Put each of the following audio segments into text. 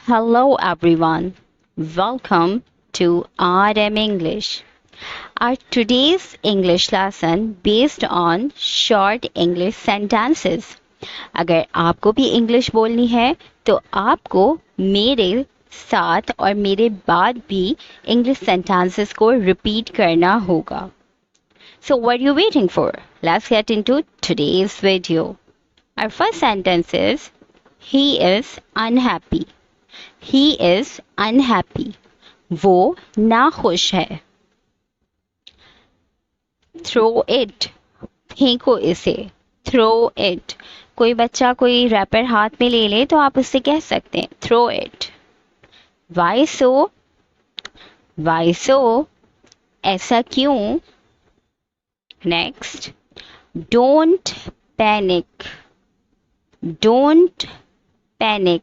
Hello everyone. Welcome to RM English. Our today's English lesson based on short English sentences. अगर आपको भी English बोलनी है तो आपको मेरे साथ और मेरे बाद भी इंग्लिश सेंटेंसेस को रिपीट करना होगा. So what are you waiting for? Let's get into today's video. Our first sentence is he is unhappy. He is unhappy. वो नाखुश है. Throw it. फेंको इसे. Throw it. कोई बच्चा कोई रैपर हाथ में ले ले तो आप उससे कह सकते हैं throw it. Why so? Why so? ऐसा क्यों? Next. Don't panic. Don't panic.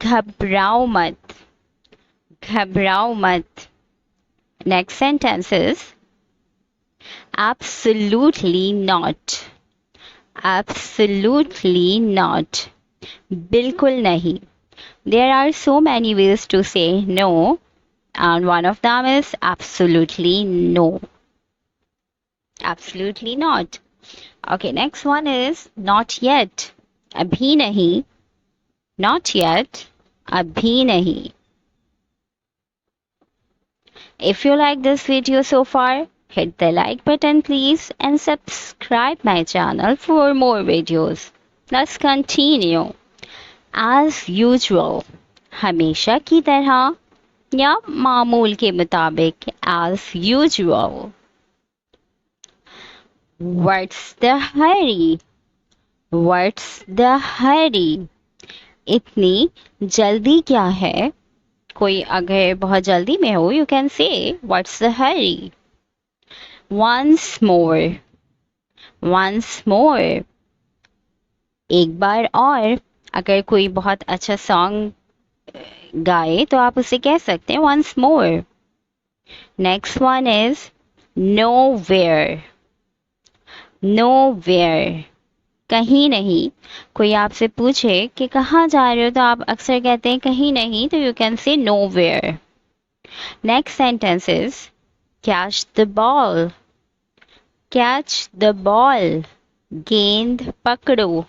घबराओ मत. घबराओ मत. Next sentence is absolutely not. Absolutely not. बिल्कुल नहीं. There are so many ways to say no, and one of them is absolutely no. Absolutely not. Okay, next one is not yet. अभी नहीं. Not yet. अभी नहीं. If you like this video so far, hit the like button please and subscribe my channel for more videos. Let's continue. As usual, हमेशा की तरह या मामूल के मुताबिक as usual. What's the hurry? What's the hurry? इतनी जल्दी क्या है? कोई अगर बहुत जल्दी में हो you can say what's the hurry. Once more. Once more. एक बार और. अगर कोई बहुत अच्छा सॉन्ग गाए तो आप उसे कह सकते हैं once more. Next one is nowhere. Nowhere. कहीं नहीं. कोई आपसे पूछे कि कहाँ जा रहे हो तो आप अक्सर कहते हैं कहीं नहीं तो you can say nowhere. Next sentence is catch the ball. Catch the ball. गेंद पकड़ो.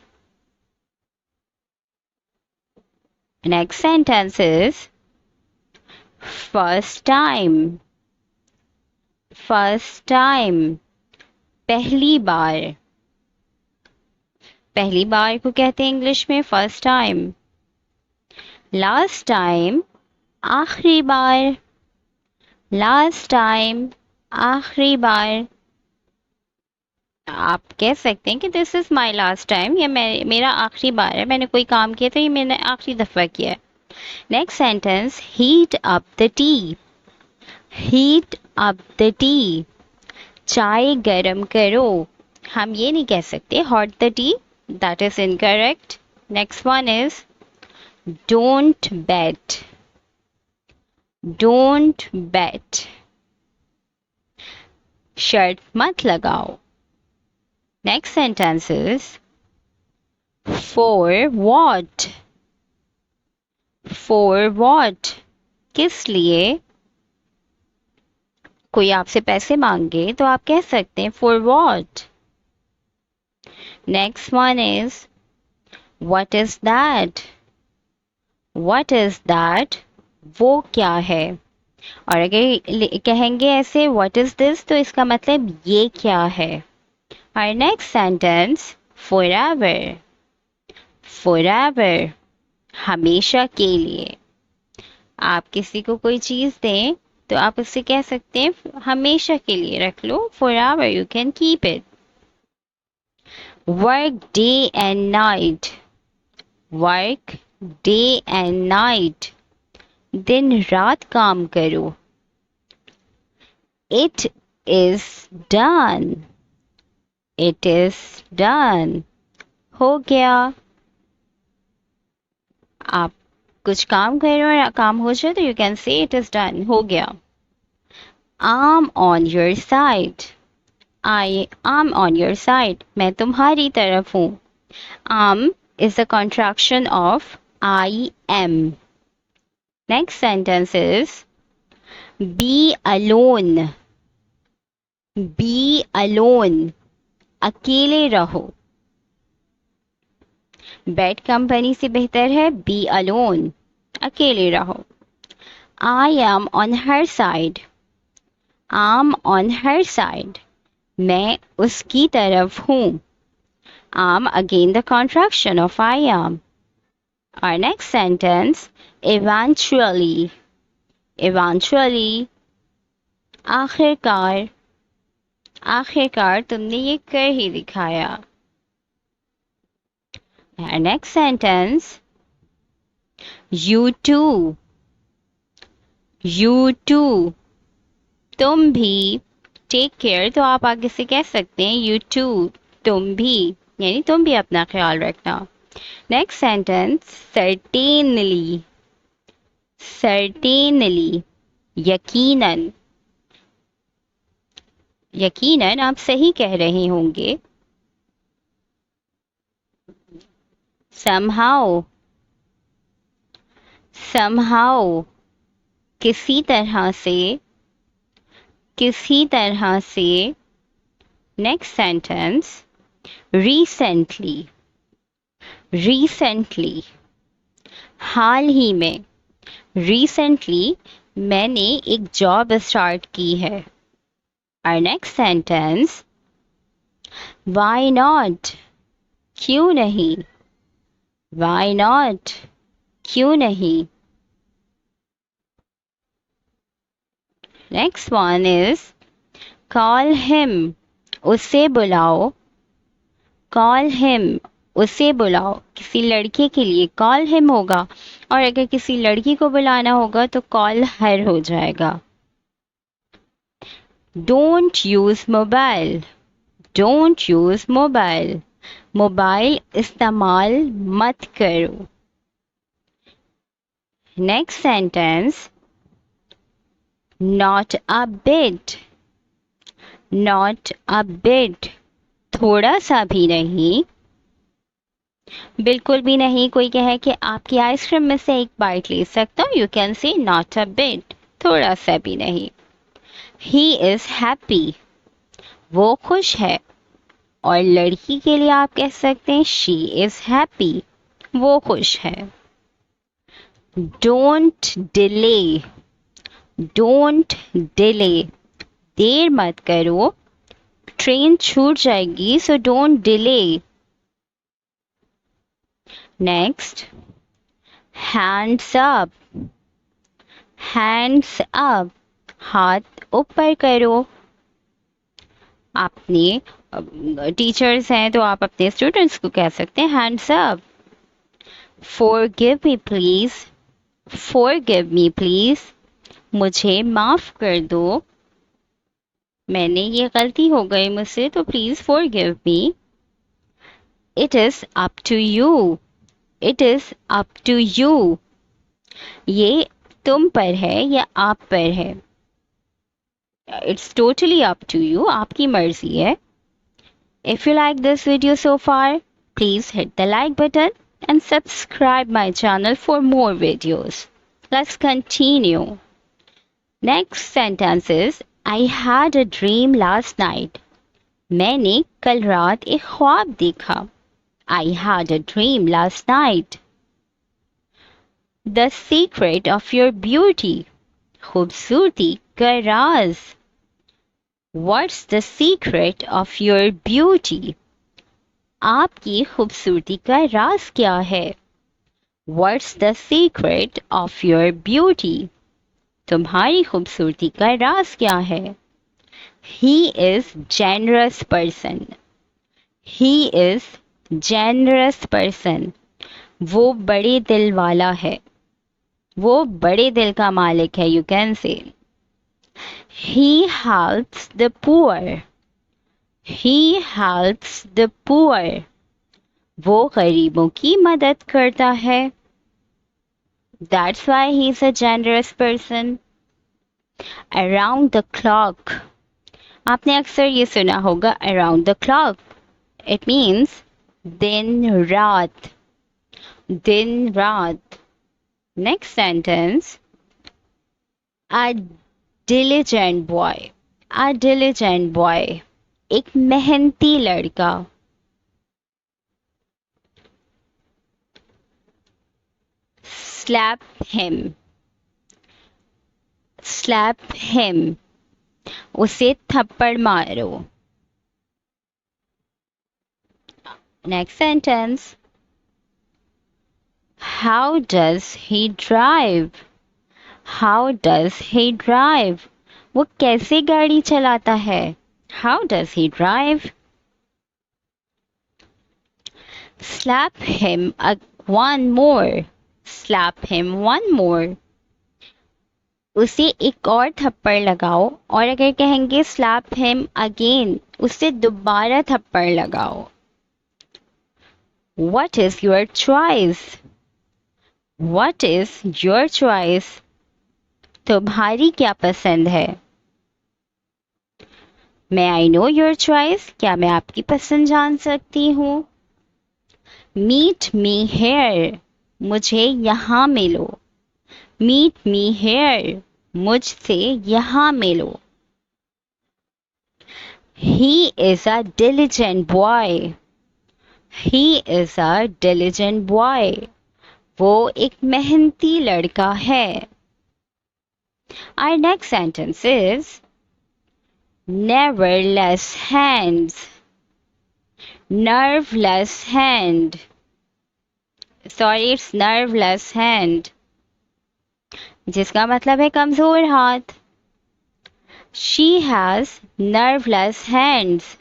Next sentence is first time. First time. पहली बार. पहली बार को कहते हैं इंग्लिश में फर्स्ट टाइम. लास्ट टाइम आखिरी बार. लास्ट टाइम आखिरी बार. आप कह सकते हैं कि this is my last time. ये मेरा आखिरी बार है. मैंने कोई काम किया तो ये मैंने आखिरी दफा किया है. Next sentence heat up the T. Heat up the T. चाय गरम करो. हम ये नहीं कह सकते hot the T. That is incorrect. Next one is don't bet. Don't bet. Shirt मत लगाओ. Next sentence is for what? For what? किस लिए? कोई आपसे पैसे मांगे तो आप कह सकते हैं for what? Next one is what is that? What is that? वो क्या है? और अगर कहेंगे ऐसे what is this तो इसका मतलब ये क्या है? Our next sentence forever. Forever. हमेशा के लिए. आप किसी को कोई चीज दें तो आप उससे कह सकते हैं हमेशा के लिए रख लो. Forever you can keep it. Work day and night. Work day and night. दिन रात काम करो. It is done. It is done. हो गया. आप कुछ काम करो और काम हो जाए तो you can say it is done. हो गया. I'm on your side. I am on your side. मैं तुम्हारी तरफ हूँ. Am is the contraction of I am. Next sentence is be alone. Be alone. अकेले रहो. बैड कंपनी से बेहतर है be alone. अकेले रहो. I am on her side. I'm on her side. मैं उसकी तरफ हूँ. I'm again the contraction of I am. Our next sentence, eventually. Eventually. आखिरकार. आखिरकार तुमने ये कर ही दिखाया. Our next sentence, you too. You too. तुम भी. टेक केयर तो आप आगे से कह सकते हैं you too. तुम भी यानी तुम भी अपना ख्याल रखना. Next sentence, certainly. Certainly. यकीनन. यकीनन आप सही कह रहे होंगे. somehow. Somehow. किसी तरह से. किसी तरह से. Next sentence, recently. Recently. हाल ही में. Recently मैंने एक जॉब स्टार्ट की है. Our next sentence, why not? क्यों नहीं. Why not? क्यों नहीं. Next one is call him. उसे बुलाओ. Call him. उसे बुलाओ. किसी लड़के के लिए call him होगा और अगर किसी लड़की को बुलाना होगा तो call her हो जाएगा. Don't use mobile. Don't use mobile. Mobile इस्तेमाल मत करो. Next sentence, not a bit. Not a bit. थोड़ा सा भी नहीं. बिल्कुल भी नहीं. कोई कहे कि आपकी आइसक्रीम में से एक बाइट ले सकता हूँ, you can say not a bit. थोड़ा सा भी नहीं. He is happy. वो खुश है. और लड़की के लिए आप कह सकते हैं she is happy. वो खुश है. Don't delay. Don't delay. देर मत करो. ट्रेन छूट जाएगी, so don't delay. Next, hands up. Hands up. हाथ ऊपर करो. आपने टीचर्स हैं तो आप अपने स्टूडेंट्स को कह सकते हैं hands up. Forgive me please. Forgive me please. मुझे माफ कर दो. मैंने ये गलती हो गई मुझसे तो please forgive me. It is up to you. It is up to you. ये तुम पर है या आप पर है. It's totally up to you. आपकी मर्जी है. If you like this video so far, please hit the like button and subscribe my channel for more videos. Let's continue. Next sentence is, I had a dream last night. मैंने कल रात एक ख्वाब देखा. I had a dream last night. The secret of your beauty. खूबसूरती का राज. What's the secret of your beauty? आपकी खूबसूरती का राज क्या है. What's the secret of your beauty? तुम्हारी खूबसूरती का राज क्या है. He is generous person. He is generous person. वो बड़े दिल वाला है. वो बड़े दिल का मालिक है, you can say. He helps the poor. He helps the poor. वो गरीबों की मदद करता है. That's why he is a generous person. Around the clock. आपने अक्सर ये सुना होगा around the clock. It means दिन रात. दिन रात. Next sentence. A diligent boy. A diligent boy. एक मेहनती लड़का. Slap him. Slap him. उसे थप्पड़ मारो. Next sentence. How does he drive? How does he drive? वो कैसे गाड़ी चलाता है? How does he drive? Slap him one more. Slap him one more. उसे एक और थप्पड़ लगाओ. और अगर कहेंगे slap him again, उसे दोबारा थप्पड़ लगाओ. What is your choice? What is your choice? तुम्हारी क्या पसंद है? May I know your choice? क्या मैं आपकी पसंद जान सकती हूँ? Meet me here. मुझे यहाँ मिलो. Meet me here. मुझसे यहाँ मिलो. He is a diligent boy. He is a diligent boy. वो एक मेहनती लड़का है. Our next sentence is nerveless hands. Nerveless hand. Sorry, it's nerveless hand. जिसका मतलब है कमजोर हाथ. She has nerveless hands.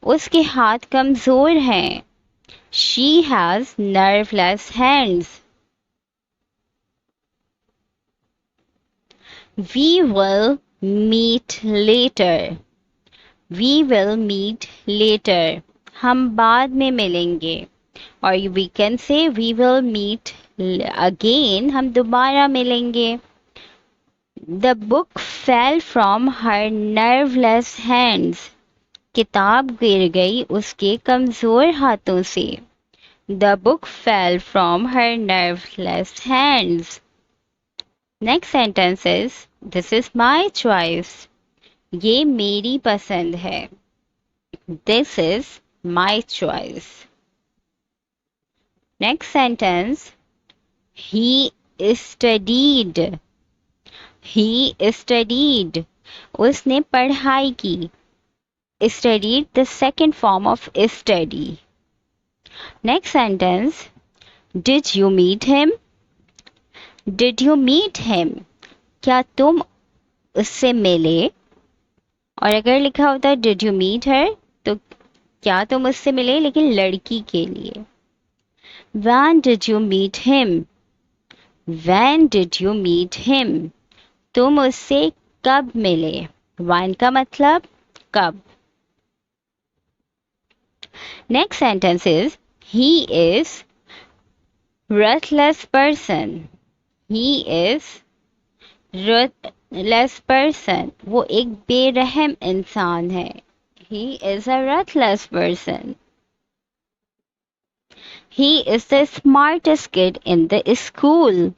उसके हाथ कमजोर हैं. She has nerveless hands. We will meet later. We will meet later. हम बाद में मिलेंगे. और we can say we will meet again. हम दोबारा मिलेंगे. The book fell from her nerveless hands. किताब गिर गई उसके कमजोर हाथों से. The book fell from her nerveless hands. Next sentence is, this is my choice. ये मेरी पसंद है. This is my choice. Next sentence, he studied. He studied. उसने पढ़ाई की. Studied, the second form of study. Next sentence, did you meet him? Did you meet him? क्या तुम उससे मिले? और अगर लिखा होता did you meet her, तो क्या तुम उससे मिले, लेकिन लड़की के लिए. When did you meet him? When did you meet him? तुम उससे कब मिले? When का मतलब कब. Next sentence is, he is ruthless person. He is ruthless person. वो एक बेरहम इंसान है. He is a ruthless person. He is the smartest kid in the school.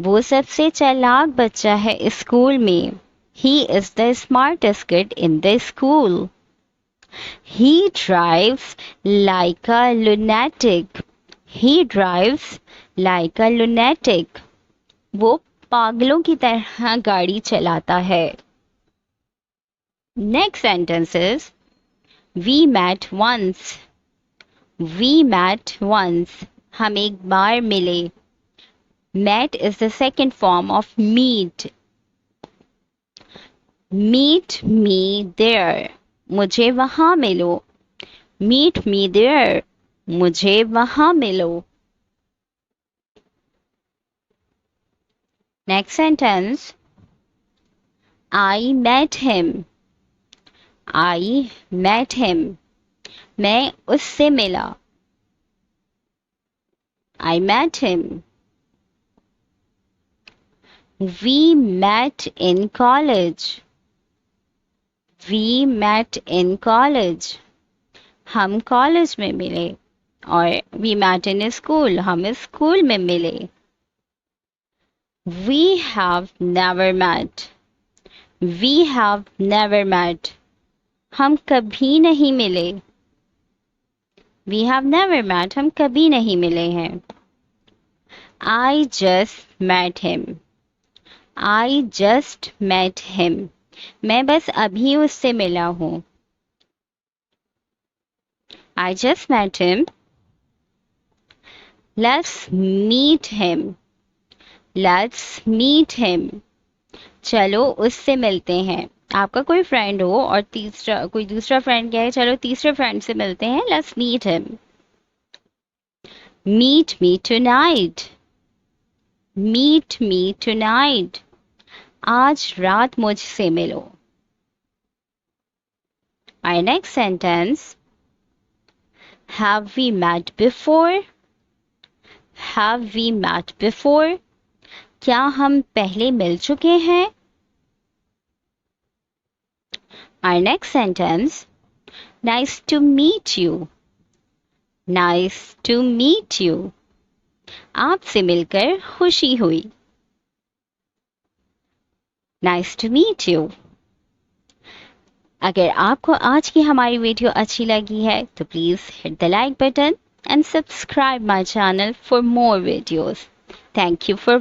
वो सबसे चालाक बच्चा है स्कूल में. He is the smartest kid in the school. He drives like a lunatic. He drives like a lunatic. वो पागलों की तरह गाड़ी चलाता है. Next sentence is, we met once. We met once. हम एक बार मिले. Met is the second form of meet. Meet me there. मुझे वहाँ मिलो. Meet me there. मुझे वहाँ मिलो. Next sentence, I met him. I met him. मैं उससे मिला. I met him. We met in college. We met in college. हम कॉलेज में मिले. और we met in school, हम स्कूल में मिले. We have never met. We have never met. हम कभी नहीं मिले. We have never met. हम कभी नहीं मिले हैं. I just met him. I just met him. मैं बस अभी उससे मिला हूँ. I just met him. Let's meet him. Let's meet him. चलो उससे मिलते हैं. आपका कोई फ्रेंड हो और कोई दूसरा फ्रेंड क्या है, चलो तीसरे फ्रेंड से मिलते हैं. Let's meet him. Meet me tonight. Meet me tonight. आज रात मुझसे मिलो. Our next sentence. Have we met before? Have we met before? क्या हम पहले मिल चुके हैं? Our next sentence. Nice to meet you. Nice to meet you. आपसे मिलकर खुशी हुई. Nice to meet you. अगर आपको आज की हमारी वीडियो अच्छी लगी है तो please hit the like button and subscribe my channel for more videos. Thank you for